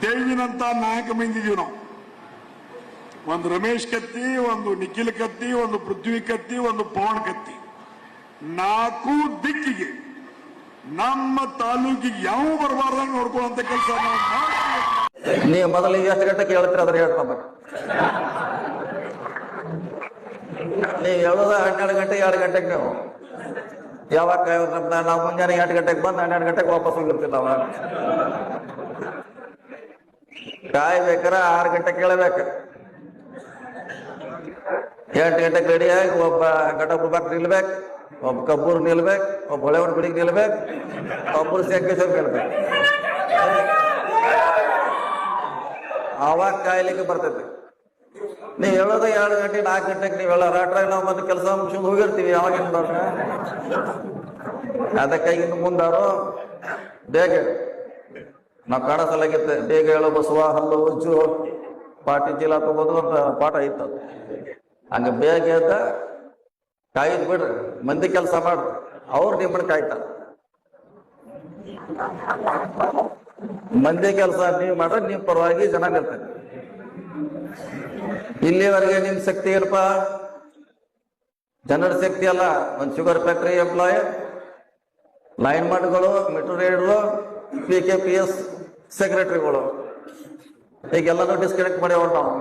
ದೇವಿನಂತ ನಾಯಕ ಬಂದಿದೀವಿ ನಾವು. ಒಂದು ರಮೇಶ್ ಕತ್ತಿ, ಒಂದು ನಿಖಿಲ್ ಕತ್ತಿ, ಒಂದು ಪೃಥ್ವಿ ಕತ್ತಿ, ಒಂದು ಪವನ್ ಕತ್ತಿ, 4 ದಿಕ್ಕಿಗೆ ನಮ್ಮ ತಾಲೂಕಿಗೆ ಯಾವ ಬರಬಾರ್ದಂಗೆ ನೋಡ್ಕೊಳ್ಳುವಂತ ಕೆಲಸ ನಾವು ಮಾಡ್ತೀವಿ. ನೀವು ಮೊದಲಿಗೆ ಎಷ್ಟು ಗಂಟೆಗೆ ಹೇಳ್ತೀರ ಅದ್ರ ಹೇಳ್ತಾರೆ. ನೀವು ಹೇಳೋದ 12 ಗಂಟೆ 2 ಗಂಟೆಗೆ ನೀವು ಯಾವಾಗ ನಾವು ಮುಂಜಾನೆ 8 ಗಂಟೆಗೆ ಬಂದು 12 ಗಂಟೆಗೆ ವಾಪಸ್ ಹೋಗಿರ್ತಿಲ್ಲ. ಅವಾಗ ಕಾಯ್ಬೇಕಾರ 6 ಗಂಟೆಗೆ ಕೇಳಬೇಕು. 8 ಗಂಟೆಗೆ ರೆಡಿಯಾಗಿ ಒಬ್ಬ ಘಟಪ್ರಭಾಕ್ ನಿಲ್ಬೇಕು, ಒಬ್ಬ ಕಬ್ಬೂರ್ ನಿಲ್ಬೇಕು, ಒಬ್ಬ ಹೊಳೆವನ ಗುಡಿಗೆ ನಿಲ್ಬೇಕು, ಒಬ್ಬರು ಶಂಕೇಶ್ವರ ನಿಲ್ಬೇಕು. ಆವಾಗ ಕಾಯ್ಲಿಕ್ಕೆ ಬರ್ತೈತಿ. ನೀವು ಹೇಳೋದು 2 ಗಂಟೆ 4 ಗಂಟೆಗೆ ನೀವು ಹೇಳೋ ರಾಟ್ರಾಗ ನಾವು ಮತ್ತೆ ಕೆಲಸ ಮುಗಿಸ್ಕೊಂಡು ಹೋಗಿರ್ತೀವಿ. ಯಾವಾಗ ನೋಡ್ರ ಅದಕ್ಕಾಗಿ ಇನ್ನು ಮುಂದಾರು ಬೇಗ ನಾವು ಕಾಣಿಸಲಾಗಿತ್ತೆ. ಬೇಗ ಹೇಳೋ ಬಸವ ಹಲ್ಲು ಉಜ್ಜು ಪಾಟಿ ಚೀಲ ತಗೋದು ಅಂತ ಪಾಠ ಇತ್ತು. ಹಂಗ ಬೇಗ ಎದ್ದ ಕಾಯ್ದು ಬಿಡ್ರಿ, ಮಂದಿ ಕೆಲಸ ಮಾಡ್ರಿ, ಅವ್ರು ನಿಮ್ಮನ್ನ ಕಾಯ್ತಾರ. ಮಂದಿ ಕೆಲಸ ನೀವು ಮಾಡ್ರೆ ನೀವು ಪರವಾಗಿ ಜನ ನಿಲ್ತಾರೆ. ಇಲ್ಲಿವರೆಗೆ ನಿಮ್ ಶಕ್ತಿ ಏನಪ್ಪ? ಜನರ ಶಕ್ತಿ ಅಲ್ಲ. ಒಂದು ಶುಗರ್ ಫ್ಯಾಕ್ಟರಿ ಎಂಪ್ಲಾಯ್, ಲೈನ್ ಮಾಡ್ಗಳು, ಮೀಟರ್ ರೀಡರು, PKPS ಸೆಕ್ರೆಟರಿಗಳು, ಈಗೆಲ್ಲನೂ ಡಿಸ್ಕನೆಕ್ಟ್ ಮಾಡ್ಯಾವ ನಾವು.